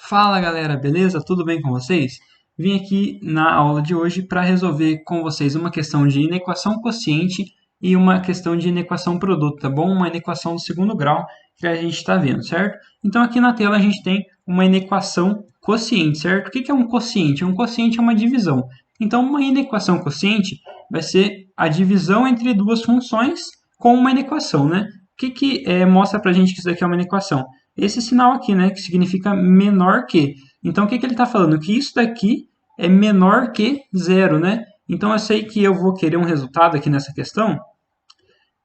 Fala galera, beleza? Tudo bem com vocês? Vim aqui na aula de hoje para resolver com vocês uma questão de inequação quociente e uma questão de inequação produto, tá bom? Uma inequação do segundo grau que a gente está vendo, certo? Então aqui na tela a gente tem uma inequação quociente, certo? O que é um quociente? Um quociente é uma divisão. Então uma inequação quociente vai ser a divisão entre duas funções com uma inequação, né? O que mostra para a gente que isso aqui é uma inequação? Esse sinal aqui, né, que significa menor que. Então, o que ele está falando? Que isso daqui é menor que zero, né? Então, eu sei que eu vou querer um resultado aqui nessa questão,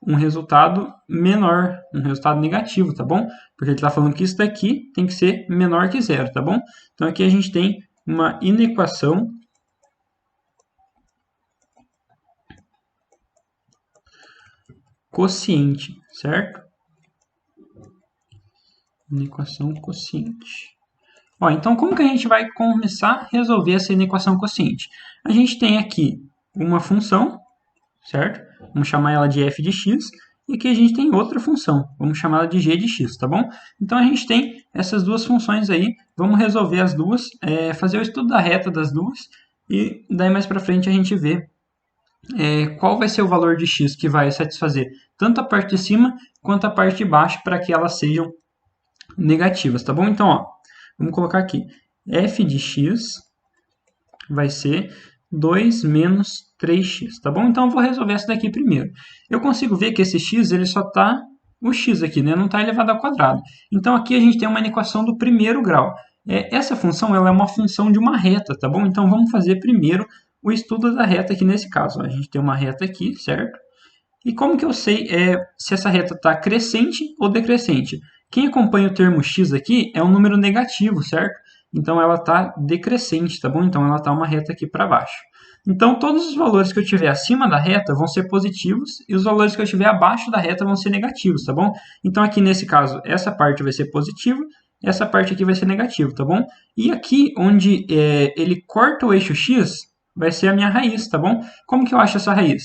um resultado menor, um resultado negativo, tá bom? Porque ele está falando que isso daqui tem que ser menor que zero, tá bom? Então, aqui a gente tem uma inequação quociente, certo? Inequação quociente. Ó, então, como que a gente vai começar a resolver essa inequação quociente? A gente tem aqui uma função, certo? Vamos chamar ela de f de x. E aqui a gente tem outra função, vamos chamar ela de g de x, tá bom? Então, a gente tem essas duas funções aí, vamos resolver as duas, fazer o estudo da reta das duas, e daí mais para frente a gente vê qual vai ser o valor de x que vai satisfazer tanto a parte de cima quanto a parte de baixo para que elas sejam negativas, tá bom? Então, ó, vamos colocar aqui, f de x vai ser 2 menos 3x, tá bom? Então, eu vou resolver essa daqui primeiro. Eu consigo ver que esse x, ele só está o x aqui, né? Não está elevado ao quadrado. Então, aqui a gente tem uma inequação do primeiro grau. Essa função, ela é uma função de uma reta, tá bom? Então, vamos fazer primeiro o estudo da reta aqui nesse caso. A gente tem uma reta aqui, certo? E como que eu sei se essa reta está crescente ou decrescente? Quem acompanha o termo x aqui é um número negativo, certo? Então ela está decrescente, tá bom? Então ela está uma reta aqui para baixo. Então todos os valores que eu tiver acima da reta vão ser positivos e os valores que eu tiver abaixo da reta vão ser negativos, tá bom? Então aqui nesse caso essa parte vai ser positiva, essa parte aqui vai ser negativa, tá bom? E aqui onde ele corta o eixo x vai ser a minha raiz, tá bom? Como que eu acho essa raiz?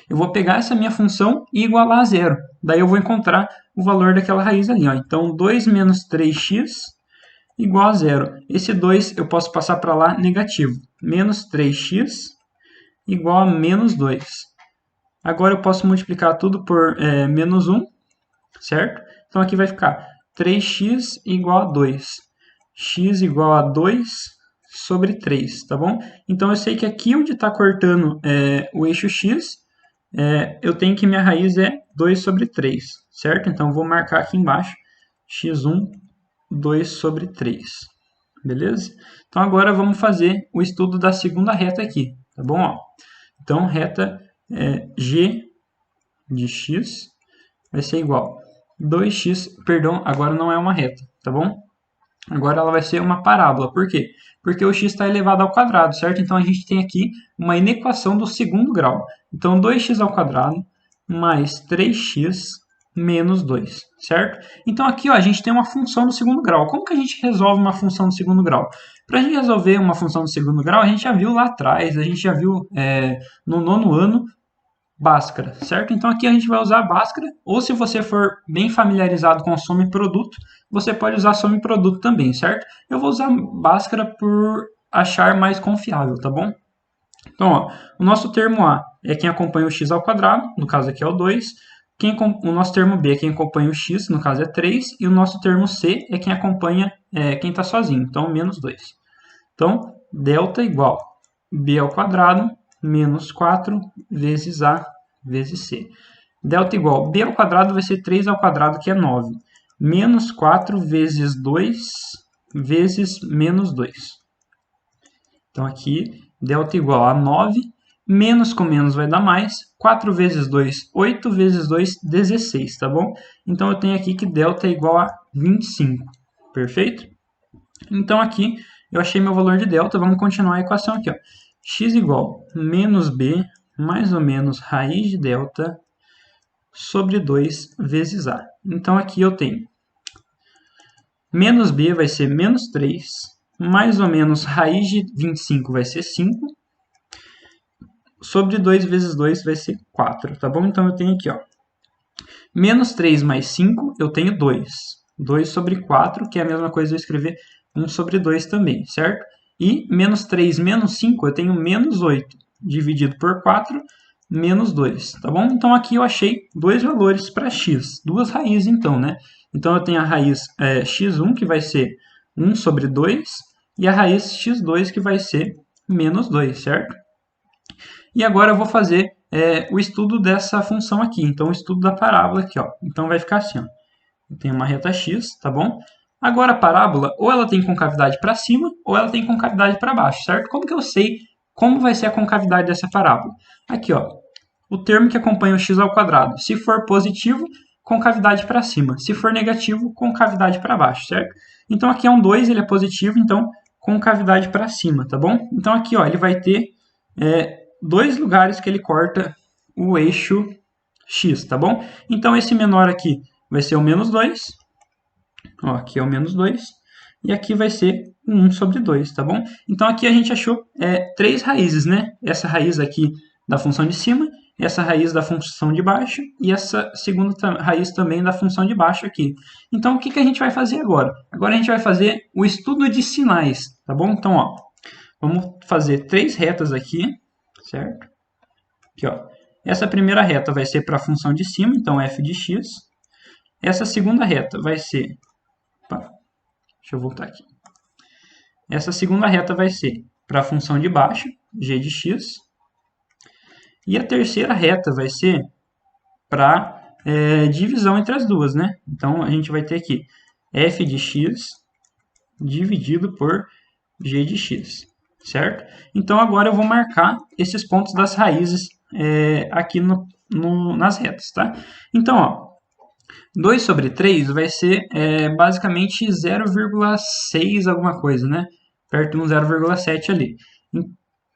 Eu vou pegar essa minha função e igualar a zero. Daí eu vou encontrar o valor daquela raiz ali. Ó. Então, 2 menos 3x igual a zero. Esse 2 eu posso passar para lá negativo. Menos 3x igual a menos 2. Agora eu posso multiplicar tudo por menos 1, certo? Então aqui vai ficar 3x igual a 2. X igual a 2 sobre 3, tá bom? Então eu sei que aqui onde está cortando o eixo x, eu tenho que minha raiz é 2 sobre 3, certo? Então, vou marcar aqui embaixo, x1, 2 sobre 3, beleza? Então, agora vamos fazer o estudo da segunda reta aqui, tá bom? Ó, então, reta g de x vai ser igual 2x, perdão, agora não é uma reta, tá bom? Agora ela vai ser uma parábola. Por quê? Porque o x está elevado ao quadrado, certo? Então a gente tem aqui uma inequação do segundo grau. Então 2x ao quadrado mais 3x menos 2, certo? Então aqui ó, a gente tem uma função do segundo grau. Como que a gente resolve uma função do segundo grau? Para a gente resolver uma função do segundo grau, a gente já viu lá atrás, a gente já viu no nono ano, Bhaskara, certo? Então aqui a gente vai usar a Bhaskara, ou se você for bem familiarizado com soma e produto, você pode usar soma e produto também, certo? Eu vou usar Bhaskara por achar mais confiável, tá bom? Então, ó, o nosso termo A é quem acompanha o x ao quadrado, no caso aqui é o 2. O nosso termo B é quem acompanha o x, no caso é 3. E o nosso termo C é quem acompanha quem está sozinho, então menos 2. Então, delta igual B ao quadrado menos 4 vezes A vezes C. Delta igual B ao quadrado vai ser 3 ao quadrado, que é 9. Menos 4 vezes 2 vezes menos 2. Então, aqui, delta igual a 9. Menos com menos vai dar mais. 4 vezes 2, 8 vezes 2, 16, tá bom? Então, eu tenho aqui que delta é igual a 25. Perfeito? Então, aqui, eu achei meu valor de delta. Vamos continuar a equação aqui, ó. X igual menos b mais ou menos raiz de delta sobre 2 vezes a. Então, aqui eu tenho menos b vai ser menos 3, mais ou menos raiz de 25 vai ser 5, sobre 2 vezes 2 vai ser 4, tá bom? Então, eu tenho aqui, ó, menos 3 mais 5, eu tenho 2. 2 sobre 4, que é a mesma coisa de eu escrever 1 sobre 2 também, certo? E menos 3 menos 5, eu tenho menos 8 dividido por 4, menos 2, tá bom? Então aqui eu achei dois valores para x, duas raízes então, né? Então eu tenho a raiz x1, que vai ser 1 sobre 2, e a raiz x2, que vai ser menos 2, certo? E agora eu vou fazer o estudo dessa função aqui, então o estudo da parábola aqui, ó. Então vai ficar assim, ó. Eu tenho uma reta x, tá bom? Agora a parábola, ou ela tem concavidade para cima, ou ela tem concavidade para baixo, certo? Como que eu sei como vai ser a concavidade dessa parábola? Aqui, ó, o termo que acompanha o x ao quadrado. Se for positivo, concavidade para cima. Se for negativo, concavidade para baixo, certo? Então aqui é um 2, ele é positivo, então concavidade para cima, tá bom? Então aqui, ó, ele vai ter dois lugares que ele corta o eixo x, tá bom? Então esse menor aqui vai ser o menos 2, ó, aqui é o menos 2, e aqui vai ser 1 sobre 2, tá bom? Então aqui a gente achou três raízes, né? Essa raiz aqui da função de cima, essa raiz da função de baixo e essa segunda raiz também da função de baixo aqui. Então o que a gente vai fazer agora? Agora a gente vai fazer o estudo de sinais, tá bom? Então, ó, vamos fazer três retas aqui, certo? Aqui, ó. Essa primeira reta vai ser para a função de cima, então f de x. Essa segunda reta vai ser... Opa, deixa eu voltar aqui. Essa segunda reta vai ser para a função de baixo, g de x. E a terceira reta vai ser para divisão entre as duas, né? Então, a gente vai ter aqui f de x dividido por g de x, certo? Então, agora eu vou marcar esses pontos das raízes aqui nas retas, tá? Então, ó, 2 sobre 3 vai ser basicamente 0,6 alguma coisa, né? Perto de um 0,7 ali.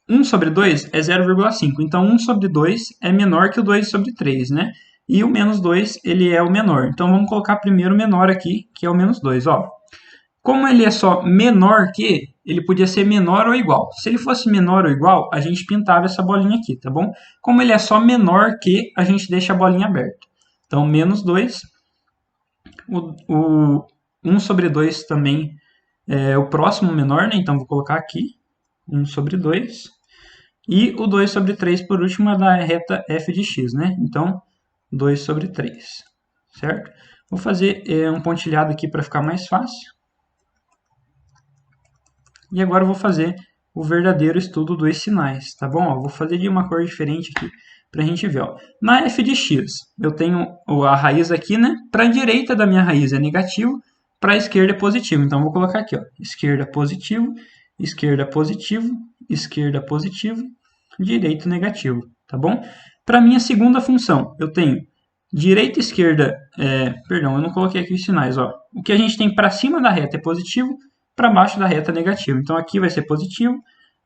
1 sobre 2 é 0,5. Então, 1 sobre 2 é menor que o 2 sobre 3, né? E o menos 2, ele é o menor. Então, vamos colocar primeiro o menor aqui, que é o menos 2, ó. Como ele é só menor que, ele podia ser menor ou igual. Se ele fosse menor ou igual, a gente pintava essa bolinha aqui, tá bom? Como ele é só menor que, a gente deixa a bolinha aberta. Então, menos 2. O 1 sobre 2 também é o próximo menor, né? Então, vou colocar aqui 1 sobre 2. E o 2 sobre 3, por último, é da reta f de x, né? Então, 2 sobre 3, certo? Vou fazer um pontilhado aqui para ficar mais fácil. E agora eu vou fazer o verdadeiro estudo dos sinais, tá bom? Ó, vou fazer de uma cor diferente aqui para a gente ver. Ó. Na f de x, eu tenho a raiz aqui, né? Para a direita da minha raiz é negativo, para a esquerda é positivo. Então, vou colocar aqui, ó, esquerda positivo, esquerda positivo, esquerda positivo, direito negativo, tá bom? Para a minha segunda função, eu tenho direita e esquerda, perdão, eu não coloquei aqui os sinais, ó. O que a gente tem para cima da reta é positivo, para baixo da reta é negativo. Então, aqui vai ser positivo,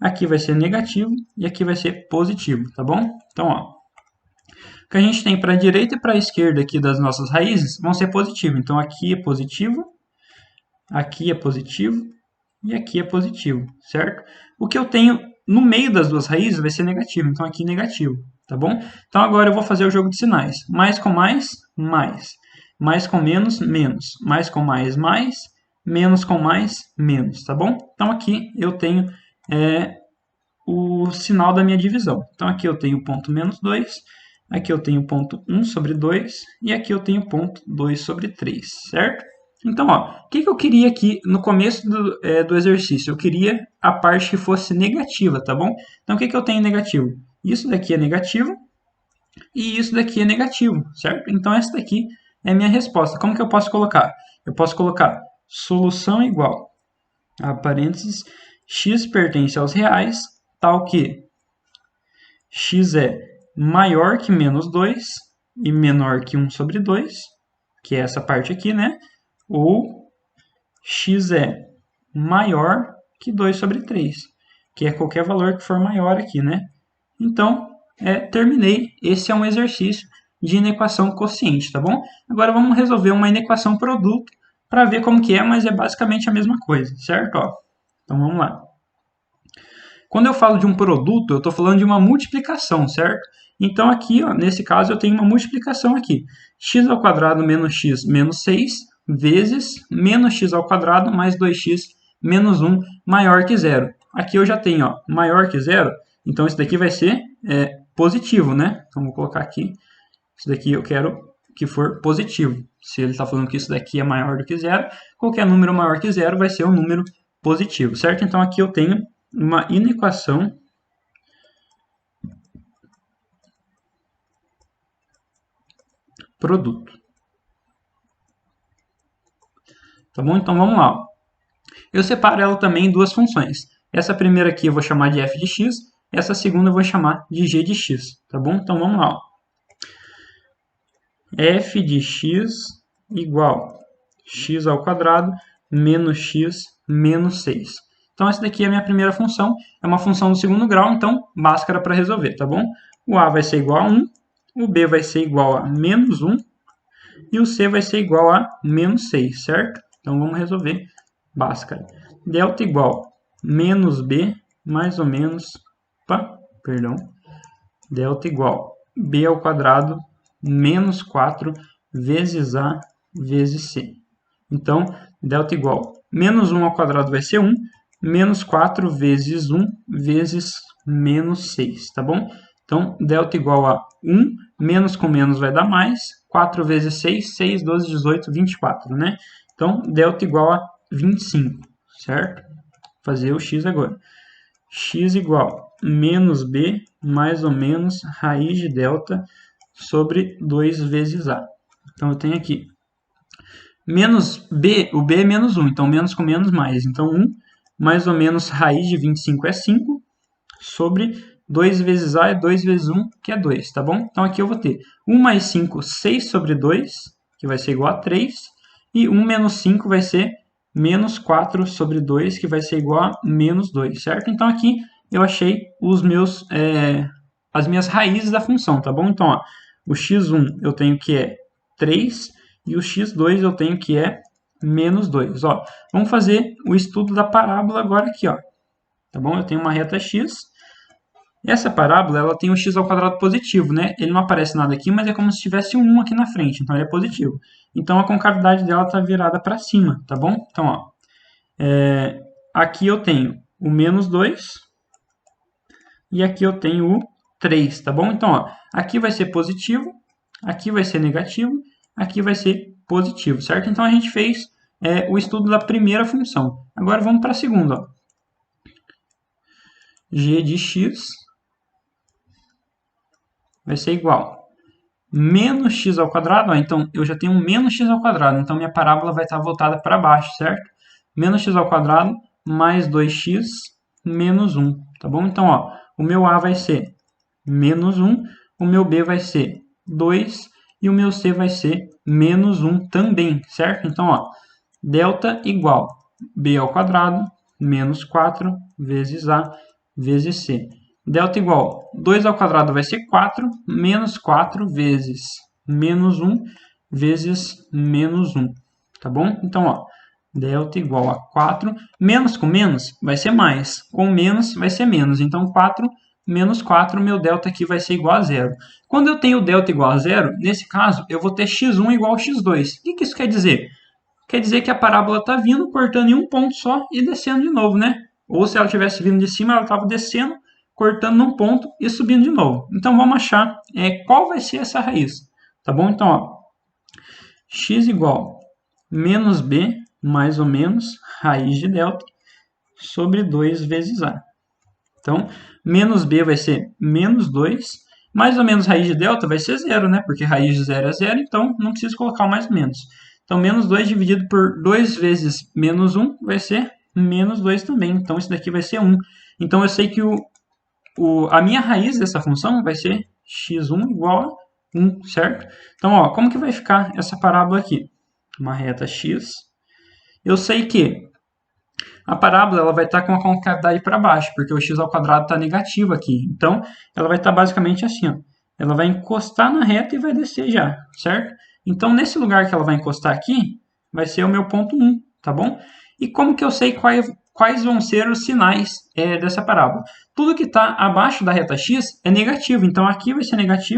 aqui vai ser negativo e aqui vai ser positivo, tá bom? Então, ó, o que a gente tem para a direita e para a esquerda aqui das nossas raízes vão ser positivo. Então, aqui é positivo e aqui é positivo, certo? O que eu tenho no meio das duas raízes vai ser negativo. Então, aqui negativo, tá bom? Então, agora eu vou fazer o jogo de sinais. Mais com mais, mais. Mais com menos, menos. Mais com mais, mais. Menos com mais, menos, tá bom? Então, aqui eu tenho o sinal da minha divisão. Então, aqui eu tenho ponto menos 2, aqui eu tenho ponto 1 sobre 2 e aqui eu tenho ponto 2 sobre 3, certo? Então, ó, o que eu queria aqui no começo do exercício? Eu queria a parte que fosse negativa, tá bom? Então, o que eu tenho negativo? Isso daqui é negativo e isso daqui é negativo, certo? Então, essa daqui é a minha resposta. Como que eu posso colocar? Eu posso colocar solução igual a parênteses, x pertence aos reais, tal que x é maior que menos 2 e menor que 1 sobre 2, que é essa parte aqui, né? Ou x é maior que 2 sobre 3, que é qualquer valor que for maior aqui, né? Então, terminei. Esse é um exercício de inequação quociente, tá bom? Agora vamos resolver uma inequação produto para ver como que é, mas é basicamente a mesma coisa, certo? Ó, então vamos lá. Quando eu falo de um produto, eu estou falando de uma multiplicação, certo? Então aqui, ó, nesse caso, eu tenho uma multiplicação aqui. X ao quadrado menos x menos 6, vezes menos x ao quadrado mais 2x menos 1 maior que zero. Aqui eu já tenho, ó, maior que zero, então isso daqui vai ser positivo, né? Então vou colocar aqui, isso daqui eu quero que for positivo. Se ele está falando que isso daqui é maior do que zero, qualquer número maior que zero vai ser um número positivo, certo? Então aqui eu tenho uma inequação produto. Tá bom? Então vamos lá. Eu separo ela também em duas funções. Essa primeira aqui eu vou chamar de f de x, essa segunda eu vou chamar de g de x, tá bom? Então vamos lá. F de x igual x ao quadrado menos x menos 6. Então essa daqui é a minha primeira função, é uma função do segundo grau, então báscara para resolver, tá bom? O a vai ser igual a 1, o b vai ser igual a menos 1 e o c vai ser igual a menos 6, certo? Então vamos resolver báscara. Delta igual menos b mais ou menos, delta igual b ao quadrado menos 4 vezes a vezes c. Então, delta igual menos 1 ao quadrado vai ser 1, menos 4 vezes 1 vezes menos 6, tá bom? Então, delta igual a 1, menos com menos vai dar mais, 4 vezes 6, 6, 12, 18, 24, né? Então, delta igual a 25, certo? Vou fazer o x agora. X igual menos b mais ou menos raiz de delta sobre 2 vezes a. Então, eu tenho aqui menos b, o b é menos 1, então menos com menos mais. Então, 1 mais ou menos raiz de 25 é 5, sobre 2 vezes a é 2 vezes 1, que é 2, tá bom? Então, aqui eu vou ter 1 mais 5, 6 sobre 2, que vai ser igual a 3, e 1 menos 5 vai ser menos 4 sobre 2, que vai ser igual a menos 2, certo? Então, aqui eu achei as minhas raízes da função, tá bom? Então, ó, o x1 eu tenho que é 3 e o x2 eu tenho que é menos 2. Ó, vamos fazer o estudo da parábola agora aqui, ó. Tá bom? Eu tenho uma reta x. Essa parábola ela tem o x ao quadrado positivo, né? Ele não aparece nada aqui, mas é como se tivesse um 1 aqui na frente, então ele é positivo. Então a concavidade dela está virada para cima, tá bom? Então, ó, aqui eu tenho o menos 2 e aqui eu tenho o 3, tá bom? Então, ó, aqui vai ser positivo, aqui vai ser negativo, aqui vai ser positivo, certo? Então a gente fez o estudo da primeira função. Agora vamos para a segunda, ó. G de x vai ser igual menos x ao quadrado, ó, então eu já tenho um menos x ao quadrado, então minha parábola vai estar voltada para baixo, certo? Menos x ao quadrado mais 2x menos 1, tá bom? Então, ó, o meu a vai ser menos 1, o meu b vai ser 2 e o meu c vai ser menos 1 também, certo? Então, ó, delta igual b ao quadrado menos 4 vezes a vezes c. Delta igual 2 ao quadrado vai ser 4, menos 4 vezes menos 1 vezes menos 1, tá bom? Então, ó, delta igual a 4, menos com menos vai ser mais, com menos vai ser menos. Então, 4 menos 4, meu delta aqui vai ser igual a zero. Quando eu tenho delta igual a zero, nesse caso, eu vou ter x1 igual a x2. O que isso quer dizer? Quer dizer que a parábola está vindo, cortando em um ponto só e descendo de novo, né? Ou se ela tivesse vindo de cima, ela estava descendo, cortando num ponto e subindo de novo. Então, vamos achar qual vai ser essa raiz. Tá bom? Então, ó, x igual menos b, mais ou menos, raiz de delta, sobre 2 vezes a. Então, menos b vai ser menos 2, mais ou menos raiz de delta vai ser zero, né? Porque raiz de zero é zero, então não preciso colocar o mais ou menos. Então, menos 2 dividido por 2 vezes menos 1 vai ser menos 2 também. Então, isso daqui vai ser 1. Então, eu sei que a minha raiz dessa função vai ser x1 igual a 1, certo? Então, ó, como que vai ficar essa parábola aqui? Uma reta x. Eu sei que a parábola ela vai estar com a concavidade para baixo, porque o x ao quadrado está negativo aqui. Então, ela vai estar basicamente assim, ó. Ela vai encostar na reta e vai descer já, certo? Então, nesse lugar que ela vai encostar aqui, vai ser o meu ponto 1, tá bom? E como que eu sei quais vão ser os sinais dessa parábola? Tudo que está abaixo da reta x é negativo. Então, aqui vai ser negativo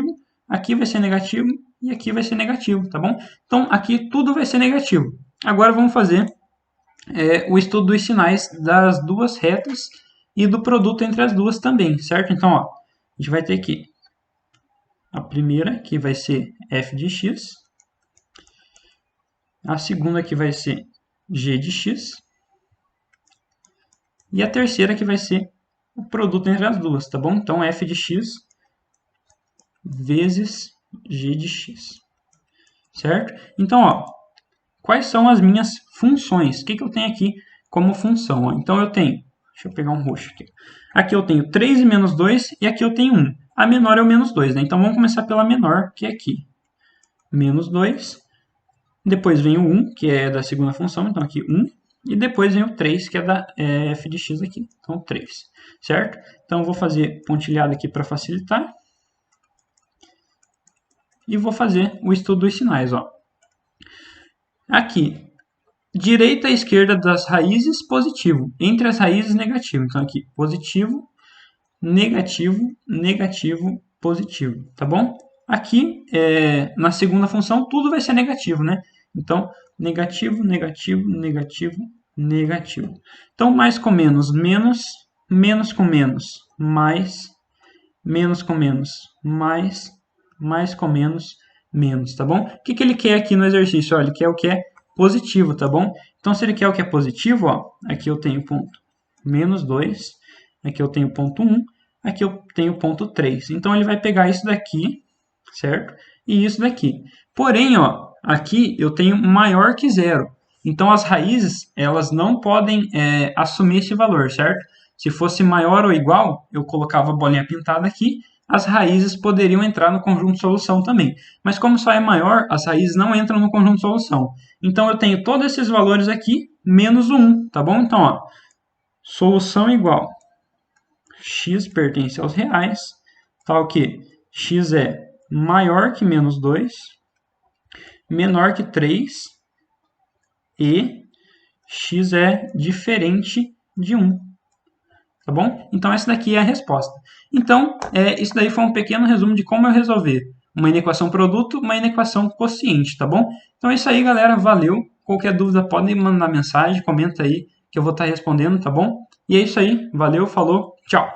e aqui vai ser negativo, tá bom? Então, aqui tudo vai ser negativo. Agora vamos fazer o estudo dos sinais das duas retas e do produto entre as duas também, certo? Então, ó, a gente vai ter aqui a primeira, que vai ser f de x, a segunda, que vai ser g de x, e a terceira, que vai ser o produto entre as duas, tá bom? Então, f de x vezes g de x, certo? Então, ó, quais são as minhas funções? O que eu tenho aqui como função? Ó? Então, eu tenho, deixa eu pegar um roxo aqui. Aqui eu tenho 3 e menos 2, e aqui eu tenho 1. A menor é o menos 2, né? Então, vamos começar pela menor, que é aqui. Menos 2. Depois vem o 1, que é da segunda função, então aqui 1. E depois vem o 3, que é da f de x aqui. Então, 3, certo? Então, eu vou fazer pontilhado aqui para facilitar. E vou fazer o estudo dos sinais, ó. Aqui, direita e esquerda das raízes, positivo. Entre as raízes, negativo. Então, aqui, positivo, negativo, negativo, positivo, tá bom? Aqui, na segunda função, tudo vai ser negativo, né? Então, negativo, negativo, negativo, negativo. Então, mais com menos, menos, menos com menos, mais, menos com menos, mais com menos, menos, tá bom? O que ele quer aqui no exercício? Ó, ele quer o que é positivo, tá bom? Então, se ele quer o que é positivo, ó, aqui eu tenho ponto menos 2, aqui eu tenho ponto 1, aqui eu tenho ponto 3. Então, ele vai pegar isso daqui, certo? E isso daqui. Porém, ó, aqui eu tenho maior que zero. Então, as raízes, elas não podem assumir esse valor, certo? Se fosse maior ou igual, eu colocava a bolinha pintada aqui, as raízes poderiam entrar no conjunto de solução também. Mas como só é maior, as raízes não entram no conjunto de solução. Então, eu tenho todos esses valores aqui, menos o 1, tá bom? Então, ó, solução igual x pertence aos reais, tal que x é maior que menos 2, menor que 3 e x é diferente de 1. Tá bom? Então, essa daqui é a resposta. Então, isso daí foi um pequeno resumo de como eu resolver uma inequação produto, uma inequação quociente, tá bom? Então, é isso aí, galera. Valeu. Qualquer dúvida, podem mandar mensagem, comenta aí que eu vou estar respondendo, tá bom? E é isso aí. Valeu, falou, tchau!